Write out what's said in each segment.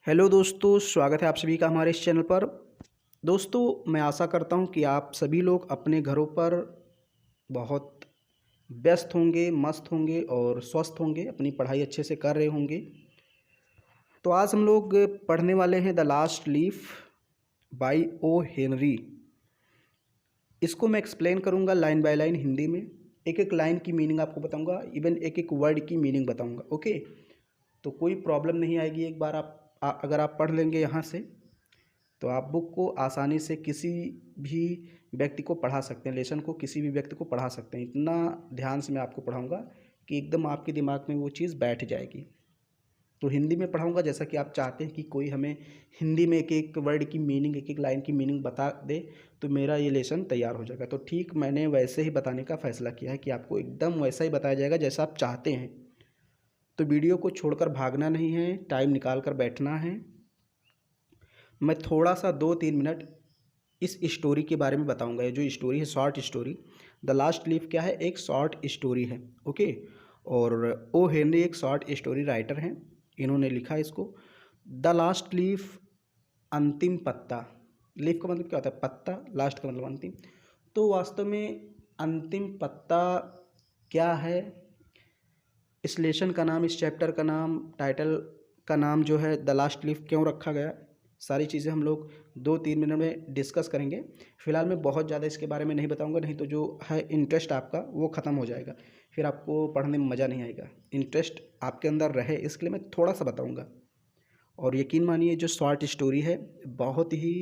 Hello दोस्तों, स्वागत है आप सभी का हमारे इस चैनल पर। दोस्तों, मैं आशा करता हूं कि आप सभी लोग अपने घरों पर बहुत व्यस्त होंगे, मस्त होंगे और स्वस्थ होंगे, अपनी पढ़ाई अच्छे से कर रहे होंगे। तो आज हम लोग पढ़ने वाले हैं the last leaf by O Henry. इसको मैं एक्सप्लेन करूंगा लाइन बाय लाइन हिंदी में। एक एक लाइन की मीनिंग आपको बताऊंगा, इवन एक एक वर्ड की मीनिंग बताऊंगा। ओके, तो कोई प्रॉब्लम नहीं आएगी। एक बार अगर आप पढ़ लेंगे यहाँ से तो आप बुक को आसानी से किसी भी व्यक्ति को पढ़ा सकते हैं, लेसन को किसी भी व्यक्ति को पढ़ा सकते हैं। इतना ध्यान से मैं आपको पढ़ाऊंगा कि एकदम आपके दिमाग में वो चीज़ बैठ जाएगी। तो हिंदी में पढ़ाऊंगा जैसा कि आप चाहते हैं कि कोई हमें हिंदी में एक एक वर्ड की मीनिंग, एक एक लाइन की मीनिंग बता दे तो मेरा ये लेसन तैयार हो जाएगा। तो ठीक मैंने वैसे ही बताने का फ़ैसला किया है कि आपको एकदम वैसा ही बताया जाएगा जैसा आप चाहते हैं। तो वीडियो को छोड़कर भागना नहीं है, टाइम निकाल कर बैठना है। मैं थोड़ा सा 2-3 मिनट इस स्टोरी के बारे में बताऊंगा। ये जो स्टोरी है, short story, the last leaf क्या है, एक शॉर्ट स्टोरी है। ओके, और ओ हेनरी एक शॉर्ट स्टोरी राइटर हैं, इन्होंने लिखा है इसको। द लास्ट लीफ, अंतिम पत्ता। लीफ का मतलब क्या होता है? पत्ता। लास्ट का मतलब अंतिम। तो वास्तव में अंतिम पत्ता क्या है? इस लेसन का नाम, इस चैप्टर का नाम, टाइटल का नाम जो है द लास्ट लीफ क्यों रखा गया, सारी चीज़ें हम लोग 2-3 मिनट में डिस्कस करेंगे। फिलहाल मैं बहुत ज़्यादा इसके बारे में नहीं बताऊंगा, नहीं तो जो है इंटरेस्ट आपका वो ख़त्म हो जाएगा, फिर आपको पढ़ने में मज़ा नहीं आएगा। इंटरेस्ट आपके अंदर रहे इसके लिए मैं थोड़ा सा बताऊंगा। और यकीन मानिए जो शॉर्ट स्टोरी है बहुत ही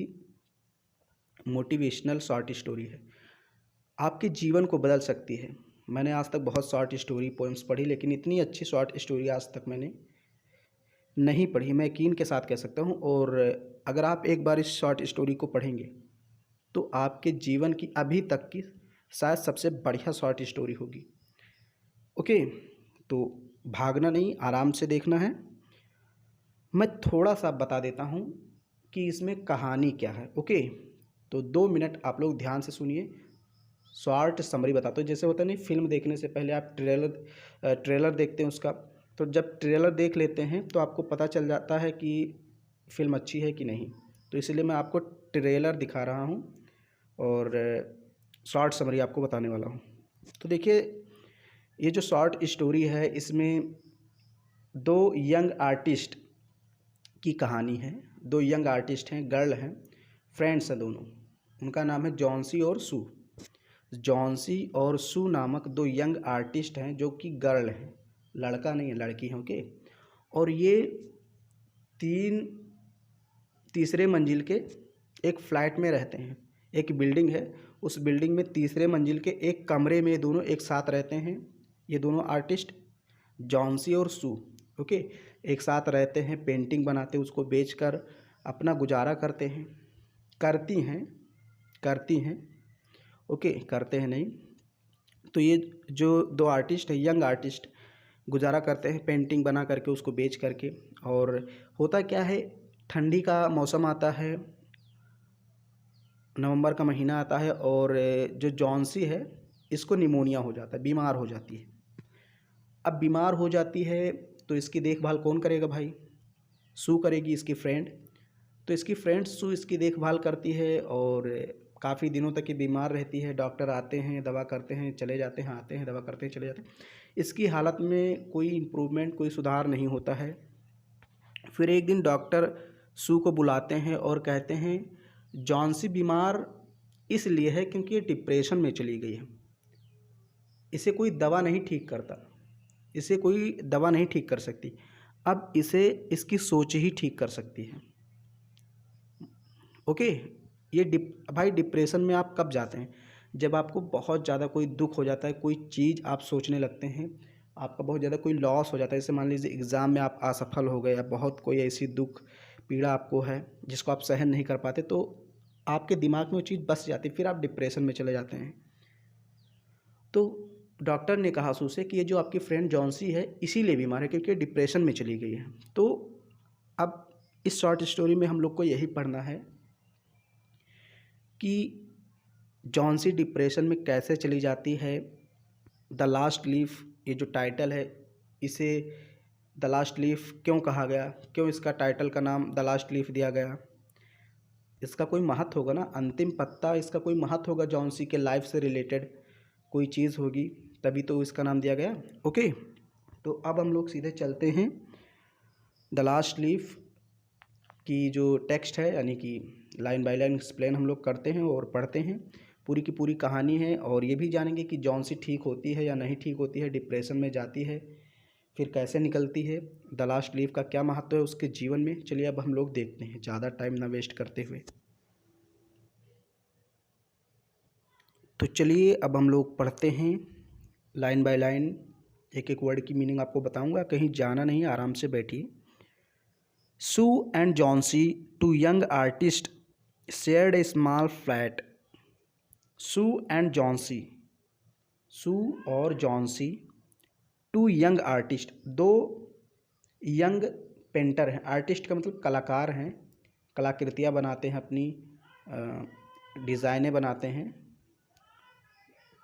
मोटिवेशनल शॉर्ट स्टोरी है, आपके जीवन को बदल सकती है। मैंने आज तक बहुत शॉर्ट स्टोरी पोएम्स पढ़ी, लेकिन इतनी अच्छी शॉर्ट स्टोरी आज तक मैंने नहीं पढ़ी, मैं यकीन के साथ कह सकता हूँ। और अगर आप एक बार इस शॉर्ट स्टोरी को पढ़ेंगे तो आपके जीवन की अभी तक की शायद सबसे बढ़िया शॉर्ट स्टोरी होगी। ओके, तो भागना नहीं, आराम से देखना है। मैं थोड़ा सा बता देता हूँ कि इसमें कहानी क्या है। ओके, तो 2 मिनट आप लोग ध्यान से सुनिए। शॉर्ट समरी बताता हूँ। जैसे होता है नहीं, फिल्म देखने से पहले आप ट्रेलर देखते हैं उसका, तो जब ट्रेलर देख लेते हैं तो आपको पता चल जाता है कि फ़िल्म अच्छी है कि नहीं। तो इसलिए मैं आपको ट्रेलर दिखा रहा हूँ और शॉर्ट समरी आपको बताने वाला हूँ। तो देखिए, ये जो शॉर्ट स्टोरी है इसमें 2 यंग आर्टिस्ट की कहानी है। 2 यंग आर्टिस्ट हैं, गर्ल हैं, फ्रेंड्स हैं दोनों। उनका नाम है जॉन्सी और सू। जॉन्सी और सू नामक 2 यंग आर्टिस्ट हैं जो कि गर्ल हैं, लड़का नहीं है, लड़की है। ओके, और ये तीन तीसरे मंजिल के एक फ्लैट में रहते हैं। एक बिल्डिंग है, उस बिल्डिंग में तीसरे मंजिल के एक कमरे में दोनों एक साथ रहते हैं। ये दोनों आर्टिस्ट जॉन्सी और सू, ओके, एक साथ रहते हैं, पेंटिंग बनाते हैं, उसको बेचकर अपना गुजारा करते हैं, करती हैं। ओके, करते हैं नहीं। तो ये जो 2 आर्टिस्ट है, यंग आर्टिस्ट, गुजारा करते हैं पेंटिंग बना करके, उसको बेच करके। और होता क्या है, ठंडी का मौसम आता है, नवंबर का महीना आता है, और जो जॉन्सी है इसको निमोनिया हो जाता है, बीमार हो जाती है। अब बीमार हो जाती है तो इसकी देखभाल कौन करेगा भाई? सू करेगी, इसकी फ्रेंड। तो इसकी फ्रेंड सू इसकी देखभाल करती है और काफ़ी दिनों तक ये बीमार रहती है। डॉक्टर आते हैं, दवा करते हैं, चले जाते हैं, आते हैं, दवा करते हैं, चले जाते हैं। इसकी हालत में कोई इम्प्रूवमेंट, कोई सुधार नहीं होता है। फिर एक दिन डॉक्टर सू को बुलाते हैं और कहते हैं जॉन्सी बीमार इसलिए है क्योंकि ये डिप्रेशन में चली गई है, इसे कोई दवा नहीं ठीक करता, इसे कोई दवा नहीं ठीक कर सकती, अब इसे इसकी सोच ही ठीक कर सकती है। ओके, ये भाई डिप्रेशन में आप कब जाते हैं? जब आपको बहुत ज़्यादा कोई दुख हो जाता है, कोई चीज़ आप सोचने लगते हैं, आपका बहुत ज़्यादा कोई लॉस हो जाता है। जैसे मान लीजिए एग्ज़ाम में आप असफल हो गए, या बहुत कोई ऐसी दुख पीड़ा आपको है जिसको आप सहन नहीं कर पाते, तो आपके दिमाग में वो चीज़ बस जाती है, फिर आप डिप्रेशन में चले जाते हैं। तो डॉक्टर ने कहा उसे कि ये जो आपकी फ्रेंड जॉन्सी है इसीलिए बीमार है क्योंकि डिप्रेशन में चली गई है। तो अब इस शॉर्ट स्टोरी में हम लोग को यही पढ़ना है कि जॉन्सी डिप्रेशन में कैसे चली जाती है। द लास्ट लीफ, ये जो टाइटल है, इसे द लास्ट लीफ क्यों कहा गया, क्यों इसका टाइटल का नाम द लास्ट लीफ दिया गया? इसका कोई महत्व होगा ना, अंतिम पत्ता, इसका कोई महत्व होगा, जॉन सी के लाइफ से रिलेटेड कोई चीज़ होगी, तभी तो इसका नाम दिया गया। ओके, तो अब हम लोग सीधे चलते हैं द लास्ट लीफ की जो टेक्स्ट है, यानी कि लाइन बाय लाइन एक्सप्लेन हम लोग करते हैं और पढ़ते हैं। पूरी की पूरी कहानी है, और ये भी जानेंगे कि जॉन सी ठीक होती है या नहीं ठीक होती है, डिप्रेशन में जाती है, फिर कैसे निकलती है, द लास्ट लीफ का क्या महत्व है उसके जीवन में। चलिए अब हम लोग देखते हैं, ज़्यादा टाइम ना वेस्ट करते हुए। तो चलिए अब हम लोग पढ़ते हैं लाइन बाय लाइन, एक एक वर्ड की मीनिंग आपको बताऊंगा, कहीं जाना नहीं, आराम से बैठिए। Sue and Johnsy, two young artist, shared a small flat. Sue and Johnsy, Sue और जॉन्सी, टू यंग आर्टिस्ट, दो यंग पेंटर हैं, आर्टिस्ट का मतलब कलाकार हैं, कलाकृतियाँ बनाते हैं, अपनी डिज़ाइनें बनाते हैं,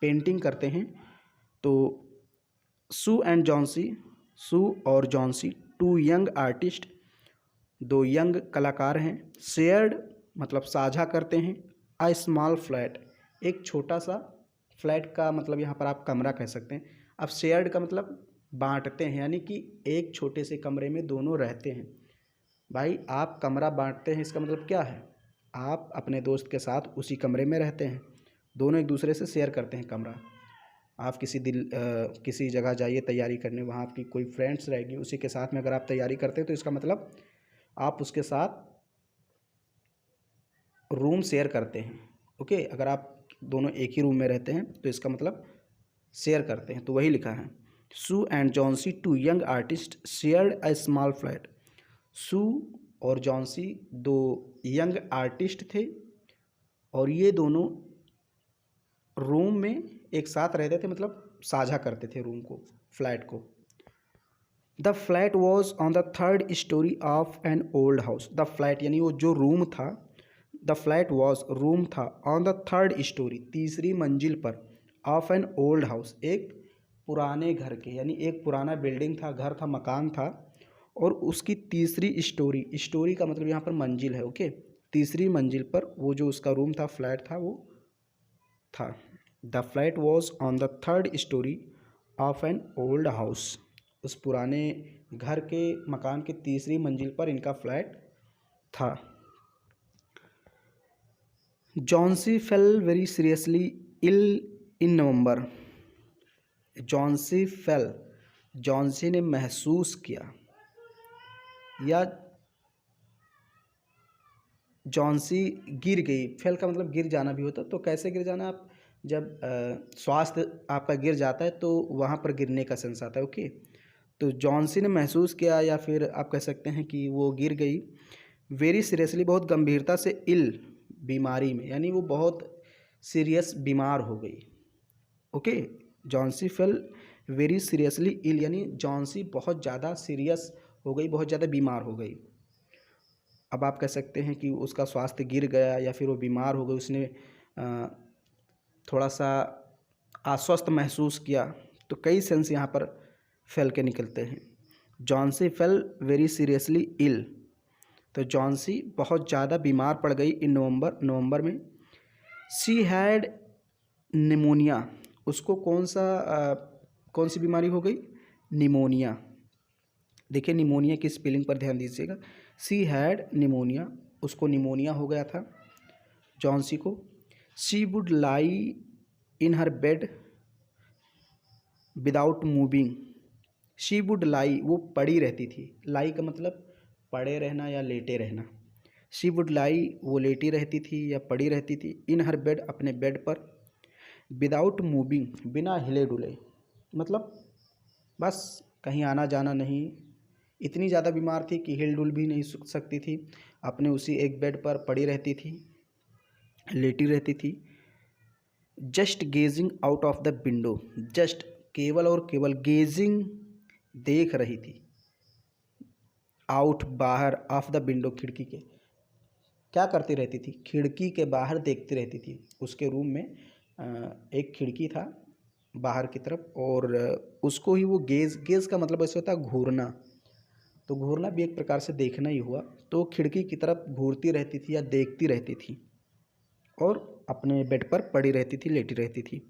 पेंटिंग करते हैं। तो सू एंड जॉन्सी, सू और जॉन्सी, टू यंग आर्टिस्ट, दो यंग कलाकार हैं, शेयर्ड मतलब साझा करते हैं, अ स्मॉल फ्लैट, एक छोटा सा फ्लैट का मतलब यहाँ पर आप कमरा कह सकते हैं। अब शेयर्ड का मतलब बांटते हैं, यानी कि एक छोटे से कमरे में दोनों रहते हैं। भाई आप कमरा बांटते हैं, इसका मतलब क्या है, आप अपने दोस्त के साथ उसी कमरे में रहते हैं, दोनों एक दूसरे से शेयर करते हैं कमरा। आप किसी जगह जाइए तैयारी करने, वहाँ आपकी कोई फ्रेंड्स रहेगी, उसी के साथ में अगर आप तैयारी करते हैं तो इसका मतलब आप उसके साथ रूम शेयर करते हैं। ओके, अगर आप दोनों एक ही रूम में रहते हैं तो इसका मतलब शेयर करते हैं, तो वही लिखा है। Sue and Johnsy, two young artist, shared a small flat. Sue और जॉन्सी दो यंग आर्टिस्ट थे, और ये दोनों रूम में एक साथ रहते थे, मतलब साझा करते थे रूम को, फ्लैट को। The flat was on the third story of an old house. The flat यानी वो जो रूम था, द फ्लैट वॉज रूम था, ऑन द थर्ड स्टोरी तीसरी मंजिल पर, ऑफ एन ओल्ड हाउस एक पुराने घर के, यानी एक पुराना बिल्डिंग था, घर था, मकान था, और उसकी तीसरी स्टोरी, स्टोरी का मतलब यहाँ पर मंजिल है। ओके, तीसरी मंजिल पर वो जो उसका रूम था, फ्लैट था, वो था। The flat was on the third story of an old house, उस पुराने घर के मकान की तीसरी मंजिल पर इनका फ्लैट था। Johnsy fell very seriously ill in November. Johnsy fell, Johnsy ने महसूस किया, या जॉन्सी गिर गई। फेल का मतलब गिर जाना भी होता, तो कैसे गिर जाना, आप जब स्वास्थ्य आपका गिर जाता है तो वहाँ पर गिरने का सेंस आता है। ओके, तो जॉन्सी ने महसूस किया, या फिर आप कह सकते हैं कि वो गिर गई, वेरी सीरियसली बहुत गंभीरता से, इल बीमारी में, यानी वो बहुत सीरियस बीमार हो गई। Okay, Johnsy fell very seriously ill, यानी जॉन्सी बहुत ज़्यादा सीरियस हो गई, बहुत ज़्यादा बीमार हो गई। अब आप कह सकते हैं कि उसका स्वास्थ्य गिर गया, या फिर वो बीमार हो गई, उसने थोड़ा सा अस्वस्थ महसूस किया, तो कई सेंस यहाँ पर फेल के निकलते हैं। Johnsy fell very seriously ill, तो जॉन्सी बहुत ज़्यादा बीमार पड़ गई इन नवंबर में। शी हैड निमोनिया, उसको कौन सी बीमारी हो गई, निमोनिया। देखिए निमोनिया की स्पेलिंग पर ध्यान दीजिएगा। शी हैड निमोनिया, उसको निमोनिया हो गया था जॉन्सी को। She would lie in her bed without moving. She would लाई, वो पड़ी रहती थी, लाई का मतलब पड़े रहना या लेटे रहना। शी वुड लाई, वो लेटी रहती थी या पड़ी रहती थी, इन हर बेड, अपने बेड पर, विदाउट मूविंग, बिना हिले डुले, मतलब बस कहीं आना जाना नहीं, इतनी ज़्यादा बीमार थी कि हिल डुल भी नहीं सकती थी, अपने उसी एक बेड पर पड़ी रहती थी, लेटी रहती थी। Just gazing out of the window, just केवल और केवल, गेजिंग देख रही थी, आउट बाहर, ऑफ द विंडो खिड़की के, क्या करती रहती थी, खिड़की के बाहर देखती रहती थी। उसके रूम में एक खिड़की था बाहर की तरफ, और उसको ही वो गेज का मतलब ऐसे होता है घूरना, तो घूरना भी एक प्रकार से देखना ही हुआ। तो खिड़की की तरफ घूरती रहती थी या देखती रहती थी और अपने बेड पर पड़ी रहती थी, लेटी रहती थी।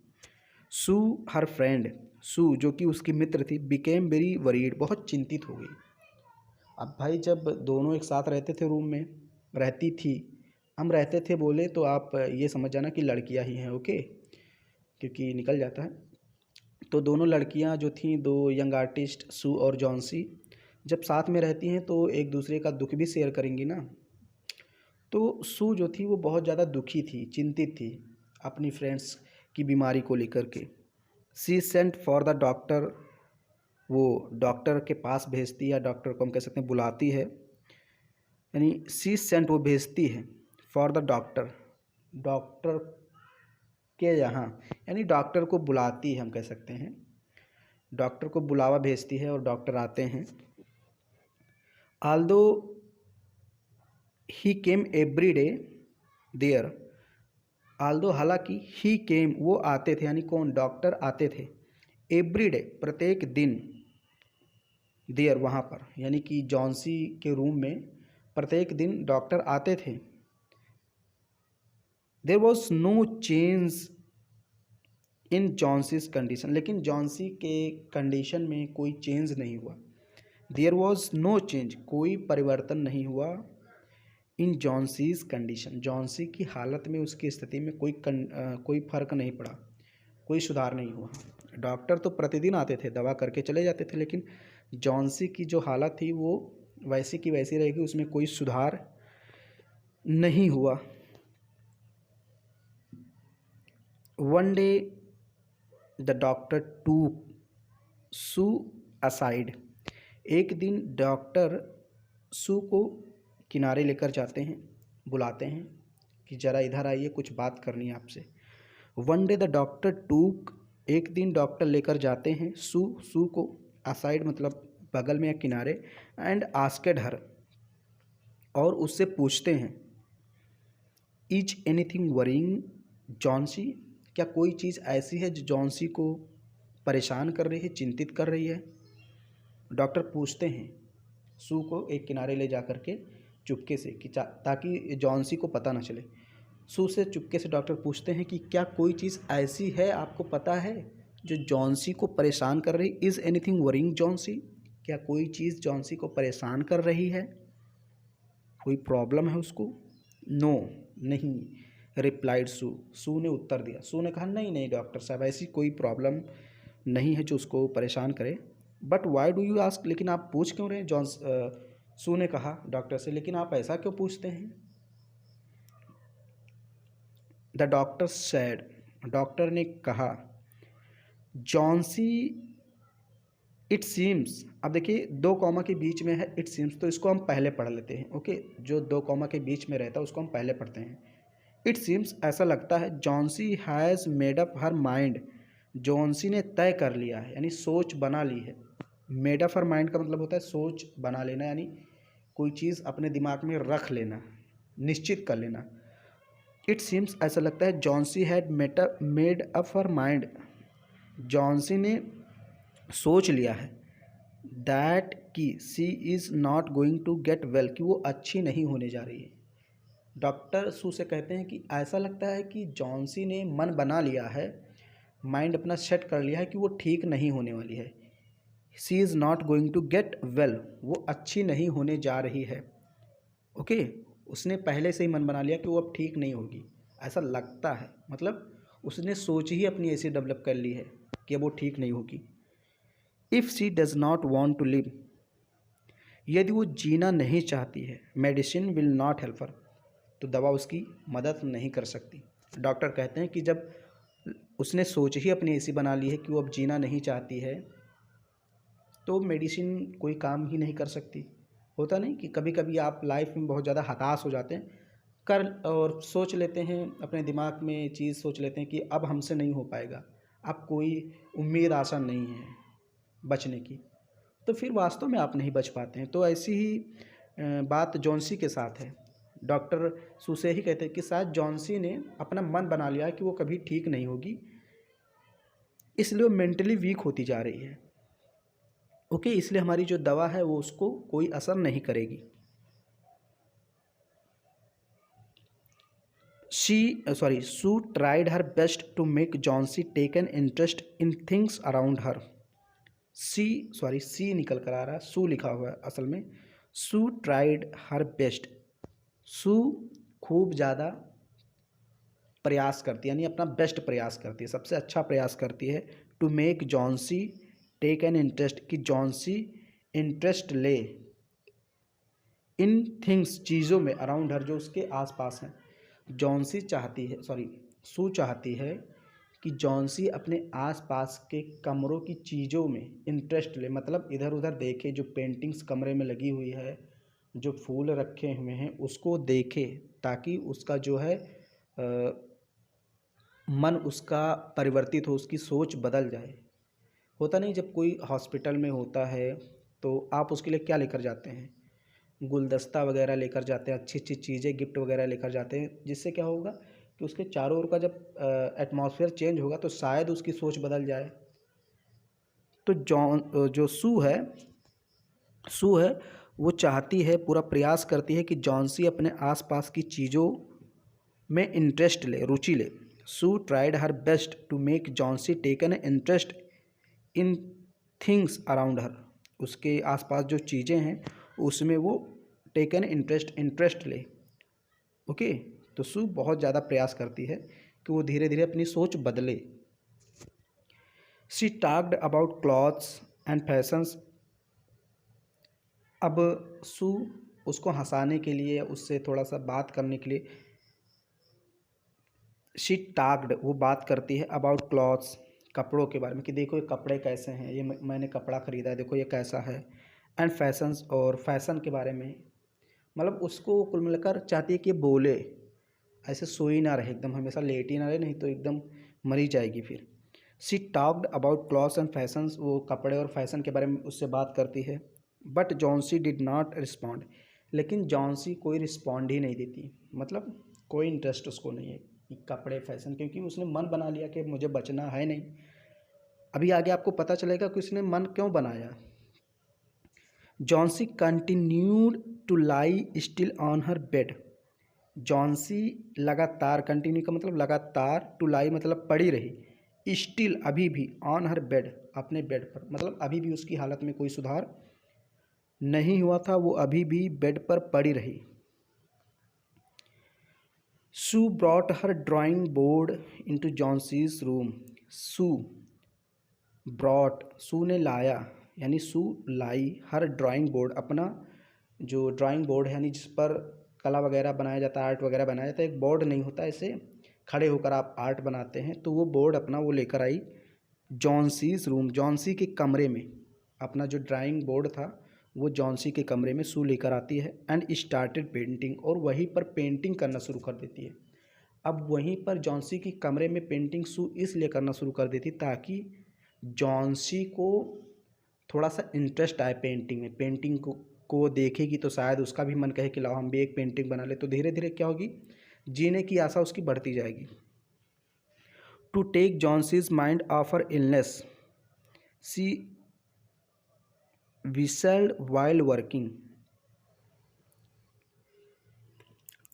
सू हर फ्रेंड, सू जो कि उसकी मित्र थी, बिकेम वेरी वरीड, बहुत चिंतित हो गई। अब भाई जब दोनों एक साथ रहते थे, रूम में रहती थी, हम रहते थे बोले तो आप ये समझ जाना कि लड़कियां ही हैं, ओके, क्योंकि निकल जाता है। तो दोनों लड़कियां जो थीं, दो यंग आर्टिस्ट सू और जॉन्सी, जब साथ में रहती हैं तो एक दूसरे का दुख भी शेयर करेंगी ना। तो सू जो थी वो बहुत ज़्यादा दुखी थी, चिंतित थी अपनी फ्रेंड्स की बीमारी को लेकर के। सी सेंट फॉर द डॉक्टर, वो डॉक्टर के पास भेजती है, या डॉक्टर को हम कह सकते हैं बुलाती है, यानी सी सेंट वो भेजती है फॉर द डॉक्टर, डॉक्टर के यहाँ, यानी डॉक्टर को बुलाती है हम कह सकते हैं। डॉक्टर को बुलावा भेजती है और डॉक्टर आते हैं। Although he came every day there, although हालांकि ही केम वो आते थे, यानी कौन, डॉक्टर आते थे, एवरी डे प्रत्येक दिन, देयर वहाँ पर, यानी कि जॉन्सी के रूम में प्रत्येक दिन डॉक्टर आते थे। There was no change in Johnsy's condition, लेकिन जॉन्सी के कंडीशन में कोई चेंज नहीं हुआ। देयर वॉज नो चेंज, कोई परिवर्तन नहीं हुआ। इन जॉन्सीज कंडीशन, जॉन्सी की हालत में, उसकी स्थिति में कोई फर्क नहीं पड़ा, कोई सुधार नहीं हुआ। डॉक्टर तो प्रतिदिन आते थे, दवा करके चले जाते थे, लेकिन जॉन्सी की जो हालत थी वो वैसी की वैसी रहेगी, उसमें कोई सुधार नहीं हुआ। वन डे द डॉक्टर टूक सू असाइड, एक दिन डॉक्टर सू को किनारे लेकर जाते हैं, बुलाते हैं कि ज़रा इधर आइए, कुछ बात करनी है आपसे। वन डे द डॉक्टर टूक, एक दिन डॉक्टर लेकर जाते हैं सू को असाइड, मतलब बगल में या किनारे, एंड आस्केड हर, और उससे पूछते हैं, इज एनीथिंग वरिंग जॉन्सी, क्या कोई चीज़ ऐसी है जो जॉन्सी को परेशान कर रही है, चिंतित कर रही है। डॉक्टर पूछते हैं सू को एक किनारे ले जा कर के चुपके से, कि ताकि जॉन्सी को पता ना चले। सू से चुपके से डॉक्टर पूछते हैं कि क्या कोई चीज़ ऐसी है, आपको पता है, जो जॉन्सी को परेशान कर रही, इज़ एनीथिंग वरिंग जॉन्सी, क्या कोई चीज़ जॉन्सी को परेशान कर रही है, कोई प्रॉब्लम है उसको। नो, नहीं, रिप्लाइड सू ने उत्तर दिया। सू ने कहा, नहीं नहीं डॉक्टर साहब, ऐसी कोई प्रॉब्लम नहीं है जो उसको परेशान करे। But why do you ask, लेकिन आप पूछ क्यों रहे हैं, सू ने कहा डॉक्टर से, लेकिन आप ऐसा क्यों पूछते हैं। द डॉक्टर सैड, डॉक्टर ने कहा, जॉन्सी इट सीम्स, अब देखिए दो कॉमा के बीच में है इट सीम्स, तो इसको हम पहले पढ़ लेते हैं, ओके, जो दो कॉमा के बीच में रहता है उसको हम पहले पढ़ते हैं। इट सीम्स, ऐसा लगता है, Johnsy has made up her mind, Johnsy ने तय कर लिया है, यानी सोच बना ली है। मेड अप हर माइंड का मतलब होता है सोच बना लेना, यानी कोई चीज़ अपने दिमाग में रख लेना, निश्चित कर लेना। इट सीम्स, ऐसा लगता है, Johnsy had made up her mind, Johnsy ने सोच लिया है, दैट कि she is not going to get well, कि वो अच्छी नहीं होने जा रही है। डॉक्टर सू से कहते हैं कि ऐसा लगता है कि जॉन्सी ने मन बना लिया है, माइंड अपना सेट कर लिया है कि वो ठीक नहीं होने वाली है। She is not going to get well, वो अच्छी नहीं होने जा रही है, ओके, उसने पहले से ही मन बना लिया कि वो अब ठीक नहीं होगी, ऐसा लगता है, मतलब उसने सोच ही अपनी ऐसी डेवलप कर ली है कि अब वो ठीक नहीं होगी। If she does not want to live, यदि वो जीना नहीं चाहती है, medicine will not help her, तो दवा उसकी मदद नहीं कर सकती। डॉक्टर कहते हैं कि जब उसने सोच ही अपनी ऐसी बना ली है कि वो अब जीना नहीं चाहती है, तो मेडिसिन कोई काम ही नहीं कर सकती। होता नहीं कि कभी कभी आप लाइफ में बहुत ज़्यादा हताश हो जाते हैं, कर और सोच लेते हैं, अपने दिमाग में चीज़ सोच लेते हैं कि अब हमसे नहीं हो पाएगा, अब कोई उम्मीद आशा नहीं है बचने की, तो फिर वास्तव में आप नहीं बच पाते हैं। तो ऐसी ही बात जॉन्सी के साथ है। डॉक्टर सुसे ही कहते हैं कि शायद जॉन्सी ने अपना मन बना लिया है कि वो कभी ठीक नहीं होगी, इसलिए वो मेंटली वीक होती जा रही है, ओके, इसलिए हमारी जो दवा है वो उसको कोई असर नहीं करेगी। Sue tried her best to make Johnsy take an interest in things around her. She निकल कर आ रहा है, सू लिखा हुआ है असल में। सू ट्राइड हर बेस्ट। सू खूब ज़्यादा प्रयास करती है, यानी अपना बेस्ट प्रयास करती है, सबसे अच्छा प्रयास करती है। To make Johnsy take an interest, कि जॉन्सी इंटरेस्ट ले इन थिंग्स, चीज़ों में, अराउंड हर, जो उसके आसपास हैं। जॉन्सी चाहती है, सू चाहती है कि जॉन्सी अपने आसपास के कमरों की चीज़ों में इंटरेस्ट ले, मतलब इधर उधर देखे, जो पेंटिंग्स कमरे में लगी हुई है, जो फूल रखे हुए हैं उसको देखे, ताकि उसका जो है मन उसका परिवर्तित हो, उसकी सोच बदल जाए। होता नहीं, जब कोई हॉस्पिटल में होता है तो आप उसके लिए क्या लेकर जाते हैं, गुलदस्ता वगैरह लेकर जाते हैं, अच्छी अच्छी चीज़ें गिफ्ट वगैरह लेकर जाते हैं, जिससे क्या होगा कि उसके चारों ओर का जब एटमॉस्फेयर चेंज होगा तो शायद उसकी सोच बदल जाए। तो जो सू है वो चाहती है, पूरा प्रयास करती है कि जॉन्सी अपने आसपास की चीज़ों में इंटरेस्ट ले, रुचि ले। Sue tried her best to make Johnsy take an interest in things around her. उसके आसपास जो चीज़ें हैं उसमें वो टेक एन इंटरेस्ट ले। ओके, तो सू बहुत ज़्यादा प्रयास करती है कि वो धीरे धीरे अपनी सोच बदले। She talked about clothes and fashions. अब सू उसको हंसाने के लिए, उससे थोड़ा सा बात करने के लिए, शी टॉक्ड, वो बात करती है, अबाउट क्लॉथ्स, कपड़ों के बारे में, कि देखो ये कपड़े कैसे हैं, ये मैंने कपड़ा ख़रीदा है, देखो ये कैसा है। एंड फैशंस, और फैशन के बारे में, मतलब उसको कुल मिलाकर चाहती है कि ये बोले, ऐसे सोई ना रहे, एकदम हमेशा लेट ही ना रहे, नहीं तो एकदम मरी जाएगी फिर। She talked about clothes and fashions, वो कपड़े और फैशन के बारे में उससे बात करती है। But Johnsy did not respond, लेकिन जॉन्सी कोई रिस्पॉन्ड ही नहीं देती, मतलब कोई इंटरेस्ट उसको नहीं है कि कपड़े फैशन, क्योंकि उसने मन बना लिया कि मुझे बचना है नहीं। अभी आगे आपको पता चलेगा कि उसने मन क्यों बनाया। Johnsy continued to lie still on her bed. Johnsy लगातार, कंटिन्यू का मतलब लगातार, टू लाई मतलब पड़ी रही, स्टिल अभी भी, ऑन हर बेड अपने बेड पर, मतलब अभी भी उसकी हालत में कोई सुधार नहीं हुआ था, वो अभी भी बेड पर पड़ी रही। Sue brought her drawing board into Johnsy's room. Sue brought, Sue ने लाया, यानी सू लाई, हर ड्राइंग बोर्ड, अपना जो ड्राइंग बोर्ड है, यानी जिस पर कला वगैरह बनाया जाता है, आर्ट वगैरह बनाया जाता है, एक बोर्ड नहीं होता, ऐसे खड़े होकर आप आर्ट बनाते हैं, तो वो बोर्ड अपना वो लेकर आई जॉन्सीज रूम, जॉन्सी के कमरे में। अपना जो ड्राइंग बोर्ड था वो जॉन्सी के कमरे में सू लेकर आती है। एंड स्टार्टेड पेंटिंग, और वहीं पर पेंटिंग करना शुरू कर देती है। अब वहीं पर जॉन्सी की कमरे में पेंटिंग सू इसलिए करना शुरू कर देती ताकि जॉन्सी को थोड़ा सा इंटरेस्ट आए पेंटिंग में, पेंटिंग को देखेगी तो शायद उसका भी मन कहे कि लाओ हम भी एक पेंटिंग बना ले, तो धीरे धीरे क्या होगी, जीने की आशा उसकी बढ़ती जाएगी। To take Johnsy's mind off her illness, she whistled while working.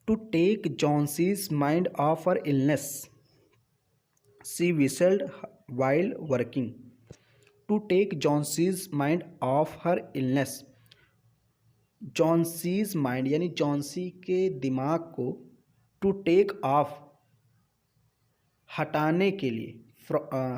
To take Johnsy's mind off her illness, she whistled while working. To take Johnsy's mind off her illness, Johnsy's mind यानी Johnsy के दिमाग को, to take off हटाने के लिए,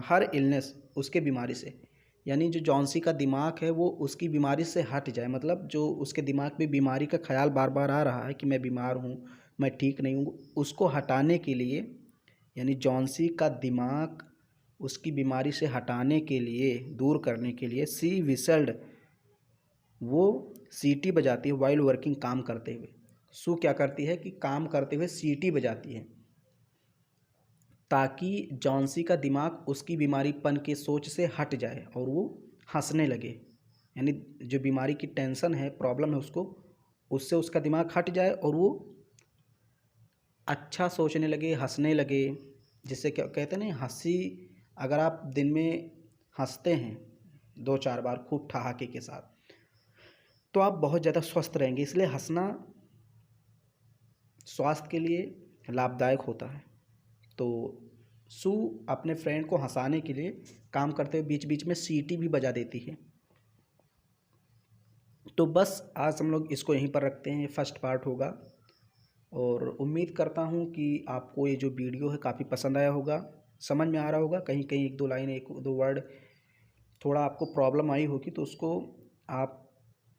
हर illness उसके बीमारी से, यानी जो जॉन्सी का दिमाग है वो उसकी बीमारी से हट जाए, मतलब जो उसके दिमाग में बीमारी का ख्याल बार बार आ रहा है कि मैं बीमार हूँ, मैं ठीक नहीं हूँ, उसको हटाने के लिए, यानी जॉन्सी का दिमाग उसकी बीमारी से हटाने के लिए, दूर करने के लिए, सी विसल्ड, वो सीटी बजाती है, वाइल वर्किंग, काम करते हुए। सू क्या करती है कि काम करते हुए सीटी बजाती है, ताकि जॉन्सी का दिमाग उसकी बीमारीपन के सोच से हट जाए और वो हंसने लगे, यानी जो बीमारी की टेंशन है, प्रॉब्लम है, उससे उसका दिमाग हट जाए और वो अच्छा सोचने लगे, हंसने लगे। जिससे क्या कहते हैं ना, हंसी, अगर आप दिन में हंसते हैं 2-4 बार खूब ठहाके के साथ, तो आप बहुत ज़्यादा स्वस्थ रहेंगे। इसलिए हँसना स्वास्थ्य के लिए लाभदायक होता है। तो सू अपने फ्रेंड को हँसाने के लिए काम करते हुए बीच बीच में सीटी भी बजा देती है। तो बस आज हम लोग इसको यहीं पर रखते हैं, फर्स्ट पार्ट होगा। और उम्मीद करता हूँ कि आपको ये जो वीडियो है काफ़ी पसंद आया होगा, समझ में आ रहा होगा। कहीं कहीं 1-2 लाइन 1-2 वर्ड थोड़ा आपको प्रॉब्लम आई होगी, तो उसको आप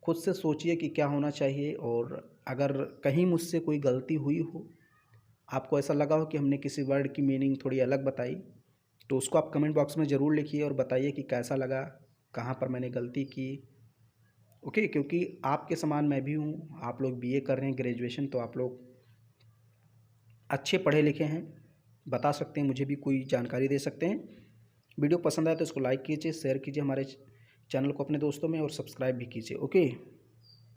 खुद से सोचिए कि क्या होना चाहिए। और अगर कहीं मुझसे कोई गलती हुई हो, आपको ऐसा लगा हो कि हमने किसी वर्ड की मीनिंग थोड़ी अलग बताई, तो उसको आप कमेंट बॉक्स में ज़रूर लिखिए और बताइए कि कैसा लगा, कहाँ पर मैंने गलती की। ओके, क्योंकि आपके समान मैं भी हूँ, आप लोग बीए कर रहे हैं ग्रेजुएशन, तो आप लोग अच्छे पढ़े लिखे हैं, बता सकते हैं, मुझे भी कोई जानकारी दे सकते हैं। वीडियो पसंद आए तो इसको लाइक कीजिए, शेयर कीजिए हमारे चैनल को अपने दोस्तों में, और सब्सक्राइब भी कीजिए। ओके।